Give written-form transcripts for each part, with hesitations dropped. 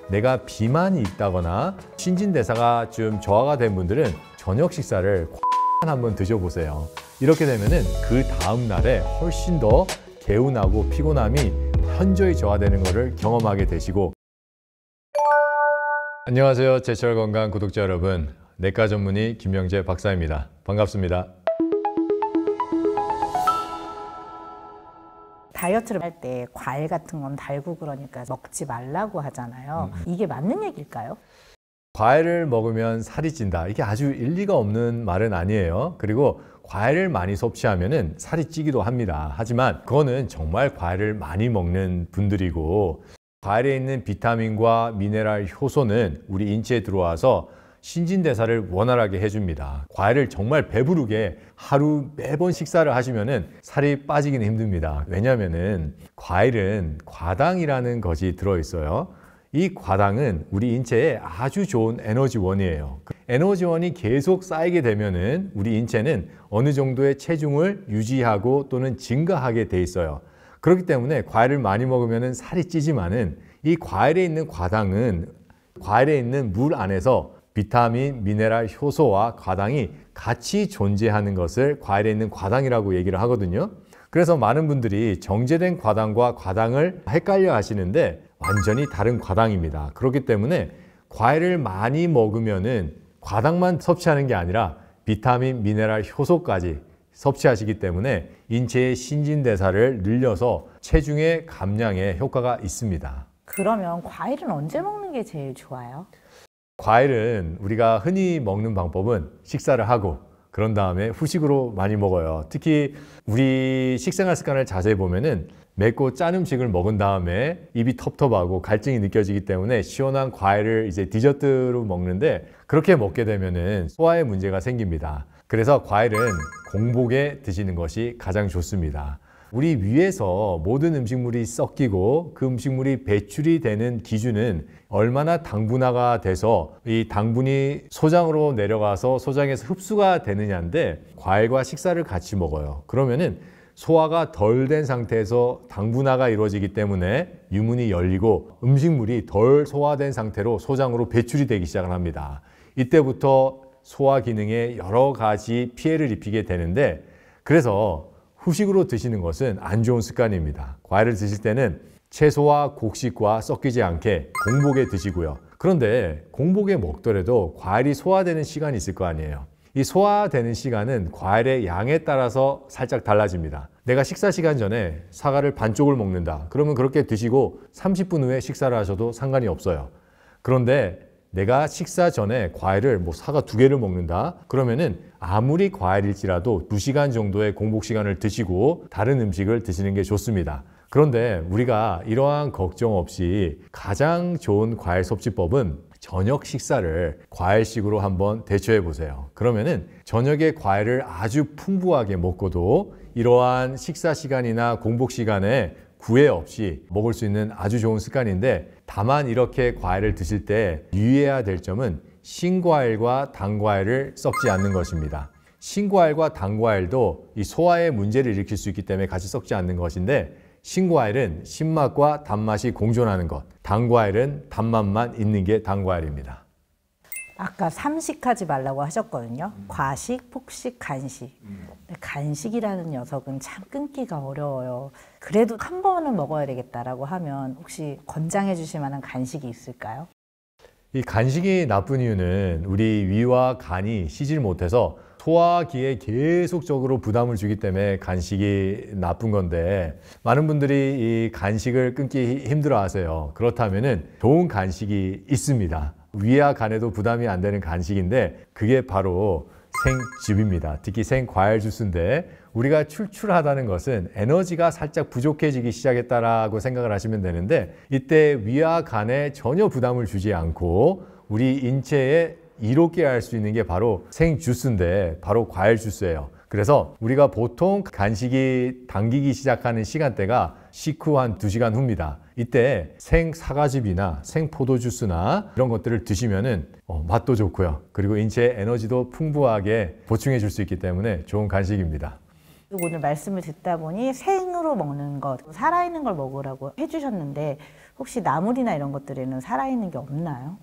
내가 비만이 있다거나 신진대사가 좀 저하가 된 분들은 저녁 식사를 한번 드셔보세요. 이렇게 되면은 그 다음 날에 훨씬 더 개운하고 피곤함이 현저히 저하되는 것을 경험하게 되시고. 안녕하세요, 제철 건강 구독자 여러분, 내과 전문의 김명재 박사입니다. 반갑습니다. 다이어트를 할 때 과일 같은 건 달고 그러니까 먹지 말라고 하잖아요. 이게 맞는 얘기일까요? 과일을 먹으면 살이 찐다, 이게 아주 일리가 없는 말은 아니에요. 그리고 과일을 많이 섭취하면 살이 찌기도 합니다. 하지만 그거는 정말 과일을 많이 먹는 분들이고, 과일에 있는 비타민과 미네랄 효소는 우리 인체에 들어와서 신진대사를 원활하게 해줍니다. 과일을 정말 배부르게 하루 매번 식사를 하시면 살이 빠지기는 힘듭니다. 왜냐하면 과일은 과당이라는 것이 들어있어요. 이 과당은 우리 인체에 아주 좋은 에너지원이에요. 에너지원이 계속 쌓이게 되면 우리 인체는 어느 정도의 체중을 유지하고 또는 증가하게 돼 있어요. 그렇기 때문에 과일을 많이 먹으면 살이 찌지만은 이 과일에 있는 과당은 과일에 있는 물 안에서 비타민, 미네랄, 효소와 과당이 같이 존재하는 것을 과일에 있는 과당이라고 얘기를 하거든요. 그래서 많은 분들이 정제된 과당과 과당을 헷갈려 하시는데 완전히 다른 과당입니다. 그렇기 때문에 과일을 많이 먹으면은 과당만 섭취하는 게 아니라 비타민, 미네랄, 효소까지 섭취하시기 때문에 인체의 신진대사를 늘려서 체중의 감량에 효과가 있습니다. 그러면 과일은 언제 먹는 게 제일 좋아요? 과일은 우리가 흔히 먹는 방법은 식사를 하고 그런 다음에 후식으로 많이 먹어요. 특히 우리 식생활 습관을 자세히 보면은 맵고 짠 음식을 먹은 다음에 입이 텁텁하고 갈증이 느껴지기 때문에 시원한 과일을 이제 디저트로 먹는데, 그렇게 먹게 되면은 소화에 문제가 생깁니다. 그래서 과일은 공복에 드시는 것이 가장 좋습니다. 우리 위에서 모든 음식물이 섞이고 그 음식물이 배출이 되는 기준은 얼마나 당분화가 돼서 이 당분이 소장으로 내려가서 소장에서 흡수가 되느냐인데, 과일과 식사를 같이 먹어요. 그러면은 소화가 덜 된 상태에서 당분화가 이루어지기 때문에 유문이 열리고 음식물이 덜 소화된 상태로 소장으로 배출이 되기 시작을 합니다. 이때부터 소화 기능에 여러 가지 피해를 입히게 되는데, 그래서 후식으로 드시는 것은 안 좋은 습관입니다. 과일을 드실 때는 채소와 곡식과 섞이지 않게 공복에 드시고요. 그런데 공복에 먹더라도 과일이 소화되는 시간이 있을 거 아니에요. 이 소화되는 시간은 과일의 양에 따라서 살짝 달라집니다. 내가 식사 시간 전에 사과를 반쪽을 먹는다, 그러면 그렇게 드시고 30분 후에 식사를 하셔도 상관이 없어요. 그런데 내가 식사 전에 과일을 사과 2개를 먹는다, 그러면은 아무리 과일일지라도 2시간 정도의 공복 시간을 드시고 다른 음식을 드시는 게 좋습니다. 그런데 우리가 이러한 걱정 없이 가장 좋은 과일 섭취법은 저녁 식사를 과일식으로 한번 대처해 보세요. 그러면은 저녁에 과일을 아주 풍부하게 먹고도 이러한 식사 시간이나 공복 시간에 구애 없이 먹을 수 있는 아주 좋은 습관인데, 다만 이렇게 과일을 드실 때 유의해야 될 점은 신과일과 단과일을 섞지 않는 것입니다. 신과일과 단과일도 이 소화에 문제를 일으킬 수 있기 때문에 같이 섞지 않는 것인데, 신과일은 신맛과 단맛이 공존하는 것, 단과일은 단맛만 있는 게 단과일입니다. 아까 삼식하지 말라고 하셨거든요. 과식, 폭식, 간식. 근데 간식이라는 녀석은 참 끊기가 어려워요. 그래도 한 번은 먹어야 되겠다라고 하면 혹시 권장해 주실 만한 간식이 있을까요? 이 간식이 나쁜 이유는 우리 위와 간이 쉬질 못해서 소화기에 계속적으로 부담을 주기 때문에 간식이 나쁜 건데, 많은 분들이 이 간식을 끊기 힘들어 하세요. 그렇다면은 좋은 간식이 있습니다. 위와 간에도 부담이 안 되는 간식인데, 그게 바로 생즙입니다. 특히 생과일 주스인데, 우리가 출출하다는 것은 에너지가 살짝 부족해지기 시작했다라고 생각을 하시면 되는데, 이때 위와 간에 전혀 부담을 주지 않고 우리 인체에 이롭게 할 수 있는 게 바로 생주스인데, 바로 과일 주스예요. 그래서 우리가 보통 간식이 당기기 시작하는 시간대가 식후 한 2시간 후입니다. 이때 생사과즙이나 생포도주스나 이런 것들을 드시면은 맛도 좋고요. 그리고 인체에 에너지도 풍부하게 보충해 줄 수 있기 때문에 좋은 간식입니다. 오늘 말씀을 듣다 보니 생으로 먹는 것, 살아있는 걸 먹으라고 해주셨는데 혹시 나물이나 이런 것들에는 살아있는 게 없나요?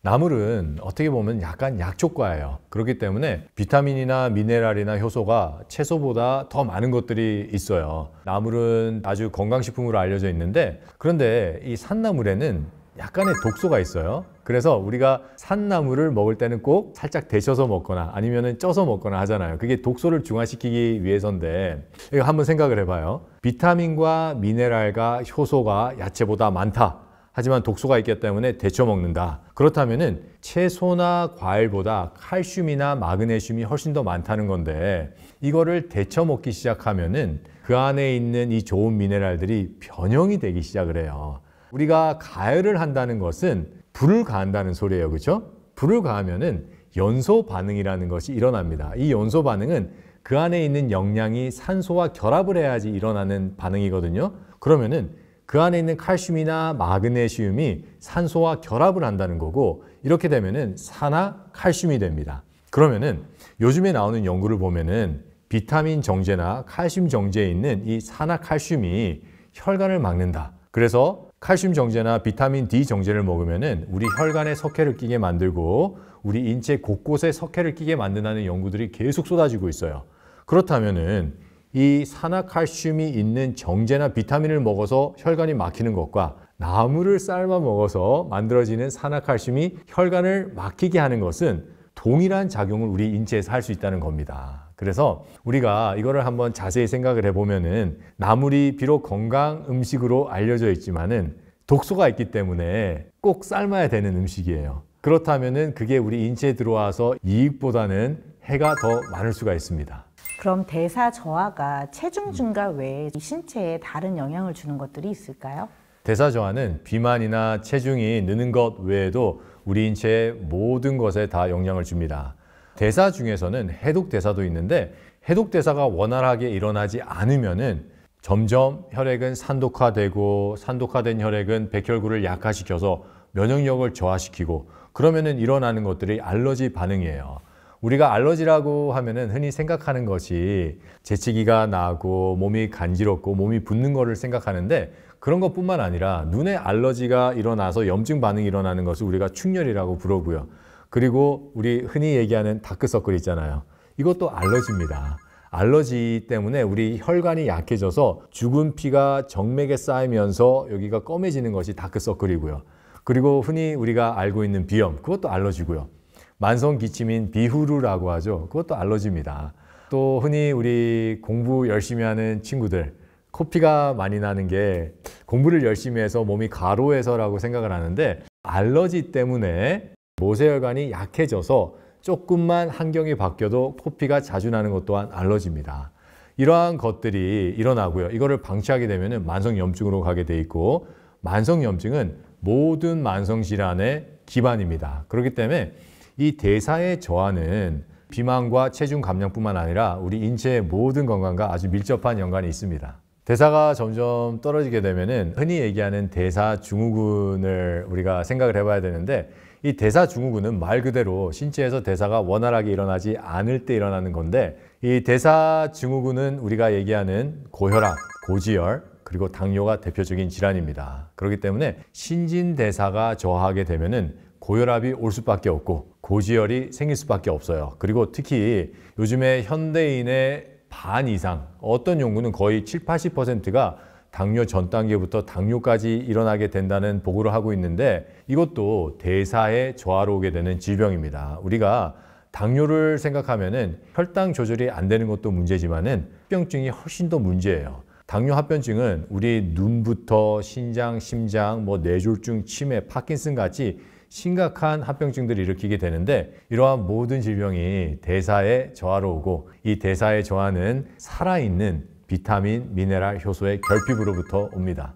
나물은 어떻게 보면 약간 약초과예요. 그렇기 때문에 비타민이나 미네랄이나 효소가 채소보다 더 많은 것들이 있어요. 나물은 아주 건강식품으로 알려져 있는데, 그런데 이 산나물에는 약간의 독소가 있어요. 그래서 우리가 산나물을 먹을 때는 꼭 살짝 데쳐서 먹거나 아니면 쪄서 먹거나 하잖아요. 그게 독소를 중화시키기 위해서인데, 이거 한번 생각을 해봐요. 비타민과 미네랄과 효소가 야채보다 많다. 하지만 독소가 있기 때문에 데쳐 먹는다. 그렇다면은 채소나 과일보다 칼슘이나 마그네슘이 훨씬 더 많다는 건데, 이거를 데쳐 먹기 시작하면은 그 안에 있는 이 좋은 미네랄들이 변형이 되기 시작을 해요. 우리가 가열을 한다는 것은 불을 가한다는 소리예요. 그렇죠? 불을 가하면은 연소 반응이라는 것이 일어납니다. 이 연소 반응은 그 안에 있는 영양이 산소와 결합을 해야지 일어나는 반응이거든요. 그러면은 그 안에 있는 칼슘이나 마그네슘이 산소와 결합을 한다는 거고, 이렇게 되면은 산화칼슘이 됩니다. 그러면은 요즘에 나오는 연구를 보면은 비타민 정제나 칼슘 정제에 있는 이 산화칼슘이 혈관을 막는다. 그래서 칼슘 정제나 비타민 D 정제를 먹으면은 우리 혈관에 석회를 끼게 만들고 우리 인체 곳곳에 석회를 끼게 만든다는 연구들이 계속 쏟아지고 있어요. 그렇다면은 이 산화칼슘이 있는 정제나 비타민을 먹어서 혈관이 막히는 것과 나물을 삶아 먹어서 만들어지는 산화칼슘이 혈관을 막히게 하는 것은 동일한 작용을 우리 인체에서 할 수 있다는 겁니다. 그래서 우리가 이거를 한번 자세히 생각을 해보면은 나물이 비록 건강 음식으로 알려져 있지만은 독소가 있기 때문에 꼭 삶아야 되는 음식이에요. 그렇다면은 그게 우리 인체에 들어와서 이익보다는 해가 더 많을 수가 있습니다. 그럼 대사 저하가 체중 증가 외에 신체에 다른 영향을 주는 것들이 있을까요? 대사 저하는 비만이나 체중이 느는 것 외에도 우리 인체의 모든 것에 다 영향을 줍니다. 대사 중에서는 해독 대사도 있는데, 해독 대사가 원활하게 일어나지 않으면은 점점 혈액은 산독화되고, 산독화된 혈액은 백혈구를 약화시켜서 면역력을 저하시키고, 그러면은 일어나는 것들이 알러지 반응이에요. 우리가 알러지라고 하면은 흔히 생각하는 것이 재채기가 나고 몸이 간지럽고 몸이 붓는 거를 생각하는데, 그런 것뿐만 아니라 눈에 알러지가 일어나서 염증 반응이 일어나는 것을 우리가 충혈이라고 부르고요. 그리고 우리 흔히 얘기하는 다크서클 있잖아요. 이것도 알러지입니다. 알러지 때문에 우리 혈관이 약해져서 죽은 피가 정맥에 쌓이면서 여기가 검해지는 것이 다크서클이고요. 그리고 흔히 우리가 알고 있는 비염, 그것도 알러지고요. 만성 기침인 비후루라고 하죠. 그것도 알러지입니다. 또 흔히 우리 공부 열심히 하는 친구들, 코피가 많이 나는 게 공부를 열심히 해서 몸이 가로해서라고 생각을 하는데, 알러지 때문에 모세혈관이 약해져서 조금만 환경이 바뀌어도 코피가 자주 나는 것 또한 알러지입니다. 이러한 것들이 일어나고요. 이거를 방치하게 되면 만성염증으로 가게 돼 있고, 만성염증은 모든 만성질환의 기반입니다. 그렇기 때문에 이 대사의 저하는 비만과 체중 감량뿐만 아니라 우리 인체의 모든 건강과 아주 밀접한 연관이 있습니다. 대사가 점점 떨어지게 되면은 흔히 얘기하는 대사 증후군을 우리가 생각을 해봐야 되는데, 이 대사 증후군은 말 그대로 신체에서 대사가 원활하게 일어나지 않을 때 일어나는 건데, 이 대사 증후군은 우리가 얘기하는 고혈압, 고지혈, 그리고 당뇨가 대표적인 질환입니다. 그렇기 때문에 신진대사가 저하게 되면은 고혈압이 올 수밖에 없고 고지혈이 생길 수밖에 없어요. 그리고 특히 요즘에 현대인의 반 이상, 어떤 연구는 거의 7, 80%가 당뇨 전 단계부터 당뇨까지 일어나게 된다는 보고를 하고 있는데, 이것도 대사의 저하로 오게 되는 질병입니다. 우리가 당뇨를 생각하면은 혈당 조절이 안 되는 것도 문제지만은 합병증이 훨씬 더 문제예요. 당뇨 합병증은 우리 눈부터 신장, 심장, 뇌졸중, 치매, 파킨슨 같이 심각한 합병증들을 일으키게 되는데, 이러한 모든 질병이 대사의 저하로 오고, 이 대사의 저하는 살아있는 비타민, 미네랄, 효소의 결핍으로부터 옵니다.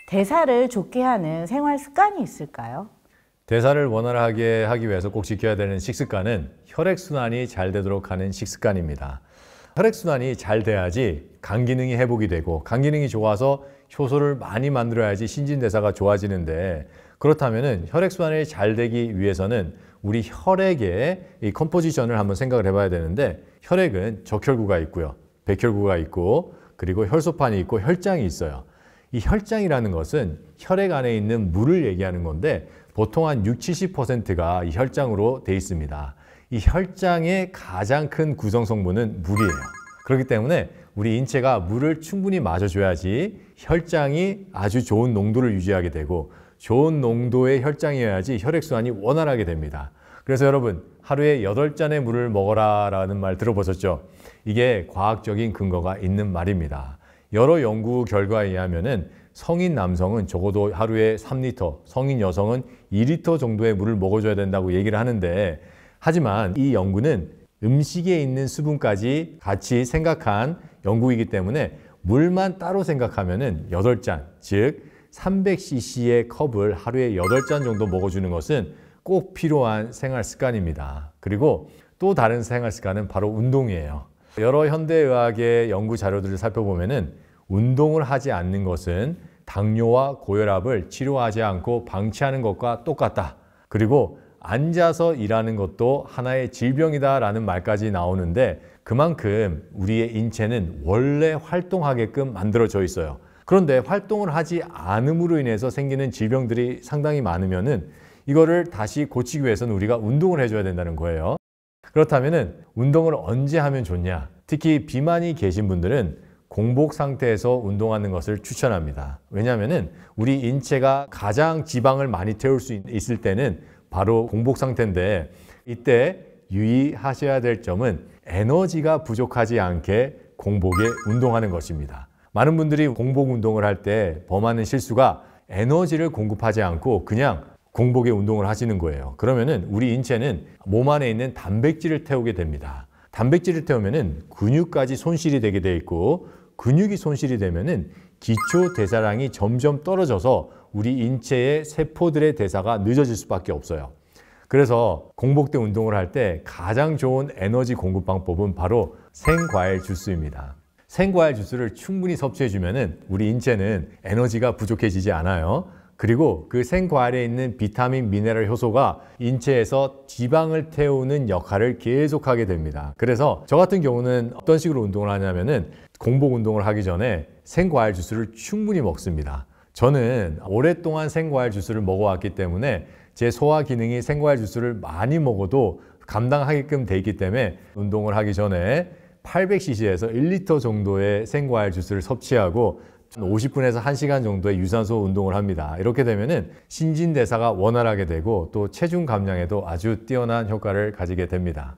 대사를 좋게 하는 생활 습관이 있을까요? 대사를 원활하게 하기 위해서 꼭 지켜야 되는 식습관은 혈액순환이 잘 되도록 하는 식습관입니다. 혈액순환이 잘 돼야지 간 기능이 회복이 되고, 간 기능이 좋아서 효소를 많이 만들어야지 신진대사가 좋아지는데, 그렇다면 혈액순환이 잘 되기 위해서는 우리 혈액의 이 컴포지션을 한번 생각을 해봐야 되는데, 혈액은 적혈구가 있고요, 백혈구가 있고, 그리고 혈소판이 있고 혈장이 있어요. 이 혈장이라는 것은 혈액 안에 있는 물을 얘기하는 건데 보통 한 60~70%가 이 혈장으로 돼 있습니다. 이 혈장의 가장 큰 구성 성분은 물이에요. 그렇기 때문에 우리 인체가 물을 충분히 마셔줘야지 혈장이 아주 좋은 농도를 유지하게 되고 좋은 농도의 혈장이어야지 혈액순환이 원활하게 됩니다. 그래서 여러분 하루에 8잔의 물을 먹어라 라는 말 들어보셨죠? 이게 과학적인 근거가 있는 말입니다. 여러 연구 결과에 의하면 성인 남성은 적어도 하루에 3리터, 성인 여성은 2리터 정도의 물을 먹어줘야 된다고 얘기를 하는데 하지만 이 연구는 음식에 있는 수분까지 같이 생각한 연구이기 때문에 물만 따로 생각하면 8잔, 즉 300cc의 컵을 하루에 8잔 정도 먹어주는 것은 꼭 필요한 생활 습관입니다. 그리고 또 다른 생활 습관은 바로 운동이에요. 여러 현대의학의 연구 자료들을 살펴보면 운동을 하지 않는 것은 당뇨와 고혈압을 치료하지 않고 방치하는 것과 똑같다. 그리고 앉아서 일하는 것도 하나의 질병이다라는 말까지 나오는데 그만큼 우리의 인체는 원래 활동하게끔 만들어져 있어요. 그런데 활동을 하지 않음으로 인해서 생기는 질병들이 상당히 많으면은 이거를 다시 고치기 위해서는 우리가 운동을 해줘야 된다는 거예요. 그렇다면은 운동을 언제 하면 좋냐? 특히 비만이 계신 분들은 공복 상태에서 운동하는 것을 추천합니다. 왜냐하면은 우리 인체가 가장 지방을 많이 태울 수 있을 때는 바로 공복 상태인데 이때 유의하셔야 될 점은 에너지가 부족하지 않게 공복에 운동하는 것입니다. 많은 분들이 공복 운동을 할 때 범하는 실수가 에너지를 공급하지 않고 그냥 공복에 운동을 하시는 거예요. 그러면은 우리 인체는 몸 안에 있는 단백질을 태우게 됩니다. 단백질을 태우면은 근육까지 손실이 되게 돼 있고 근육이 손실이 되면은 기초 대사량이 점점 떨어져서 우리 인체의 세포들의 대사가 늦어질 수밖에 없어요. 그래서 공복 때 운동을 할 때 가장 좋은 에너지 공급 방법은 바로 생과일 주스입니다. 생과일 주스를 충분히 섭취해주면은 우리 인체는 에너지가 부족해지지 않아요. 그리고 그 생과일에 있는 비타민, 미네랄 효소가 인체에서 지방을 태우는 역할을 계속하게 됩니다. 그래서 저 같은 경우는 어떤 식으로 운동을 하냐면은 공복 운동을 하기 전에 생과일 주스를 충분히 먹습니다. 저는 오랫동안 생과일 주스를 먹어왔기 때문에 제 소화 기능이 생과일 주스를 많이 먹어도 감당하게끔 돼 있기 때문에 운동을 하기 전에 800cc에서 1리터 정도의 생과일 주스를 섭취하고 50분에서 1시간 정도의 유산소 운동을 합니다. 이렇게 되면은 신진대사가 원활하게 되고 또 체중 감량에도 아주 뛰어난 효과를 가지게 됩니다.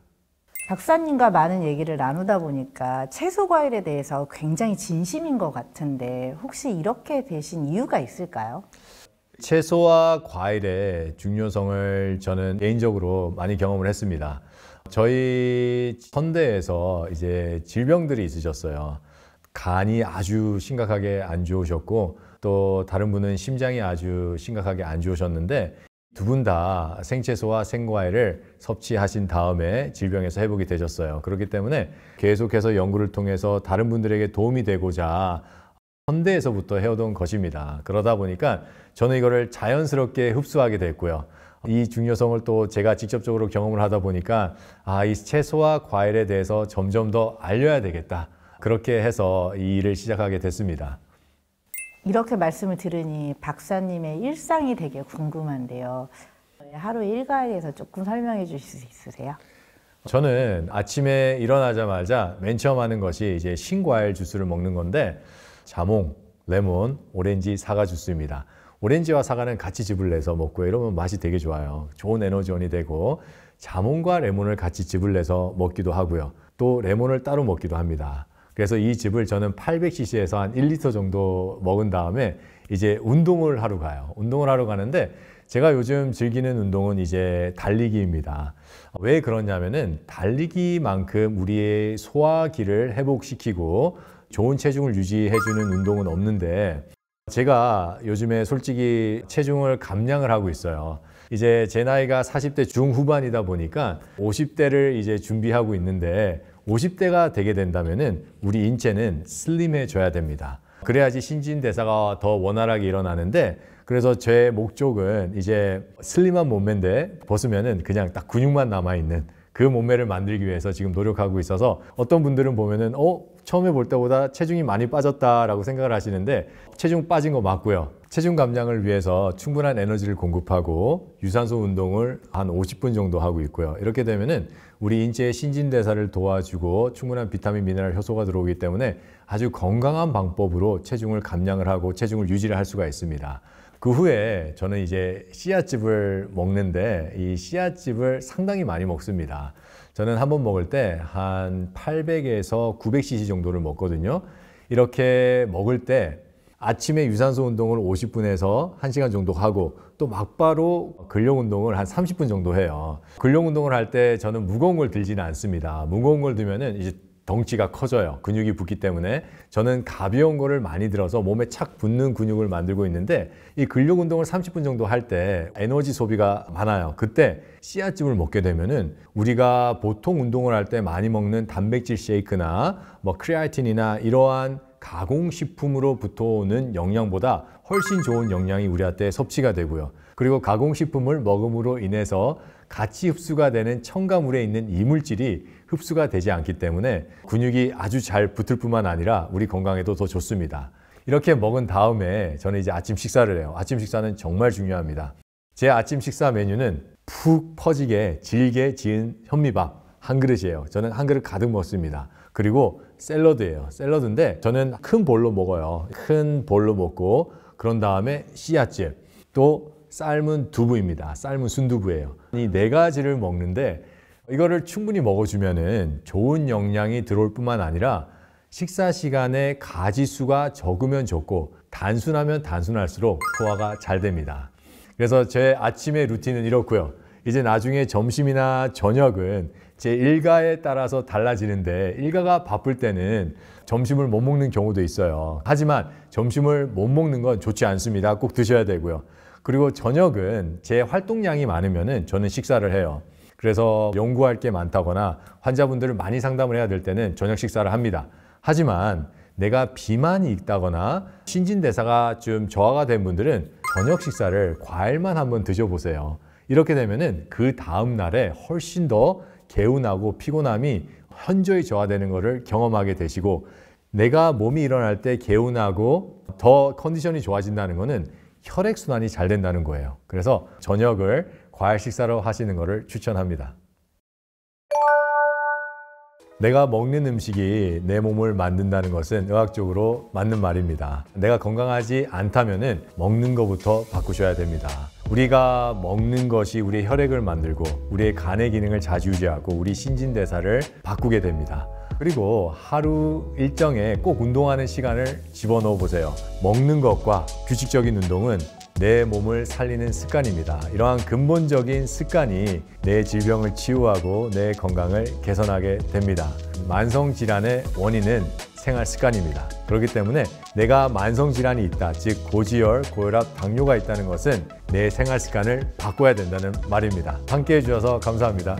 박사님과 많은 얘기를 나누다 보니까 채소 과일에 대해서 굉장히 진심인 것 같은데 혹시 이렇게 되신 이유가 있을까요? 채소와 과일의 중요성을 저는 개인적으로 많이 경험을 했습니다. 저희 선대에서 이제 질병들이 있으셨어요. 간이 아주 심각하게 안 좋으셨고 또 다른 분은 심장이 아주 심각하게 안 좋으셨는데 두 분 다 생채소와 생과일을 섭취하신 다음에 질병에서 회복이 되셨어요. 그렇기 때문에 계속해서 연구를 통해서 다른 분들에게 도움이 되고자 선대에서부터 해오던 것입니다. 그러다 보니까 저는 이거를 자연스럽게 흡수하게 됐고요. 이 중요성을 또 제가 직접적으로 경험을 하다 보니까 이 채소와 과일에 대해서 점점 더 알려야 되겠다. 그렇게 해서 이 일을 시작하게 됐습니다. 이렇게 말씀을 들으니 박사님의 일상이 되게 궁금한데요. 하루 일과에 대해서 조금 설명해 주실 수 있으세요? 저는 아침에 일어나자마자 맨 처음 하는 것이 이제 신과일 주스를 먹는 건데 자몽, 레몬, 오렌지, 사과 주스입니다. 오렌지와 사과는 같이 즙을 내서 먹고 이러면 맛이 되게 좋아요. 좋은 에너지원이 되고 자몽과 레몬을 같이 즙을 내서 먹기도 하고요. 또 레몬을 따로 먹기도 합니다. 그래서 이 즙을 저는 800cc에서 한 1리터 정도 먹은 다음에 이제 운동을 하러 가요. 운동을 하러 가는데 제가 요즘 즐기는 운동은 이제 달리기입니다. 왜 그러냐면은 달리기만큼 우리의 소화기를 회복시키고 좋은 체중을 유지해주는 운동은 없는데 제가 요즘에 솔직히 체중을 감량을 하고 있어요. 이제 제 나이가 40대 중후반이다 보니까 50대를 이제 준비하고 있는데 50대가 되게 된다면은 우리 인체는 슬림해져야 됩니다. 그래야지 신진대사가 더 원활하게 일어나는데 그래서 제 목적은 이제 슬림한 몸매인데 벗으면은 그냥 딱 근육만 남아있는 그 몸매를 만들기 위해서 지금 노력하고 있어서 어떤 분들은 보면은 처음에 볼 때보다 체중이 많이 빠졌다라고 생각을 하시는데 체중 빠진 거 맞고요. 체중 감량을 위해서 충분한 에너지를 공급하고 유산소 운동을 한 50분 정도 하고 있고요. 이렇게 되면은 우리 인체의 신진대사를 도와주고 충분한 비타민, 미네랄, 효소가 들어오기 때문에 아주 건강한 방법으로 체중을 감량을 하고 체중을 유지를 할 수가 있습니다. 그 후에 저는 이제 씨앗즙을 먹는데 이 씨앗즙을 상당히 많이 먹습니다. 저는 한 번 먹을 때 한 800에서 900cc 정도를 먹거든요. 이렇게 먹을 때 아침에 유산소 운동을 50분에서 1시간 정도 하고 또 막바로 근력 운동을 한 30분 정도 해요. 근력 운동을 할 때 저는 무거운 걸 들지는 않습니다. 무거운 걸 들면은 이제 덩치가 커져요. 근육이 붙기 때문에 저는 가벼운 거를 많이 들어서 몸에 착 붙는 근육을 만들고 있는데 이 근력 운동을 30분 정도 할 때 에너지 소비가 많아요. 그때 씨앗즙을 먹게 되면은 우리가 보통 운동을 할 때 많이 먹는 단백질 쉐이크나 뭐 크레아틴이나 이러한 가공식품으로부터 오는 영양보다 훨씬 좋은 영양이 우리한테 섭취가 되고요. 그리고 가공식품을 먹음으로 인해서 같이 흡수가 되는 첨가물에 있는 이물질이 흡수가 되지 않기 때문에 근육이 아주 잘 붙을 뿐만 아니라 우리 건강에도 더 좋습니다. 이렇게 먹은 다음에 저는 이제 아침 식사를 해요. 아침 식사는 정말 중요합니다. 제 아침 식사 메뉴는 푹 퍼지게 질게 지은 현미밥 한 그릇이에요. 저는 한 그릇 가득 먹습니다. 그리고 샐러드예요. 샐러드인데 저는 큰 볼로 먹어요. 큰 볼로 먹고 그런 다음에 씨앗즙 또 삶은 두부입니다. 삶은 순두부예요. 이 네 가지를 먹는데 이거를 충분히 먹어주면은 좋은 영양이 들어올 뿐만 아니라 식사 시간에 가지수가 적으면 적고 단순하면 단순할수록 소화가 잘 됩니다. 그래서 제 아침의 루틴은 이렇고요. 이제 나중에 점심이나 저녁은 제 일가에 따라서 달라지는데 일가가 바쁠 때는 점심을 못 먹는 경우도 있어요. 하지만 점심을 못 먹는 건 좋지 않습니다. 꼭 드셔야 되고요. 그리고 저녁은 제 활동량이 많으면은 저는 식사를 해요. 그래서 연구할 게 많다거나 환자분들을 많이 상담을 해야 될 때는 저녁 식사를 합니다. 하지만 내가 비만이 있다거나 신진대사가 좀 저하가 된 분들은 저녁 식사를 과일만 한번 드셔보세요. 이렇게 되면은 그 다음 날에 훨씬 더 개운하고 피곤함이 현저히 저하되는 것을 경험하게 되시고 내가 몸이 일어날 때 개운하고 더 컨디션이 좋아진다는 것은 혈액순환이 잘 된다는 거예요. 그래서 저녁을 과일 식사로 하시는 것을 추천합니다. 내가 먹는 음식이 내 몸을 만든다는 것은 의학적으로 맞는 말입니다. 내가 건강하지 않다면은 먹는 것부터 바꾸셔야 됩니다. 우리가 먹는 것이 우리의 혈액을 만들고 우리의 간의 기능을 자주유지하고 우리 신진대사를 바꾸게 됩니다. 그리고 하루 일정에 꼭 운동하는 시간을 집어넣어 보세요. 먹는 것과 규칙적인 운동은 내 몸을 살리는 습관입니다. 이러한 근본적인 습관이 내 질병을 치유하고 내 건강을 개선하게 됩니다. 만성질환의 원인은 생활 습관입니다. 그렇기 때문에 내가 만성질환이 있다, 즉 고지혈, 고혈압, 당뇨가 있다는 것은 내 생활 습관을 바꿔야 된다는 말입니다. 함께 해주셔서 감사합니다.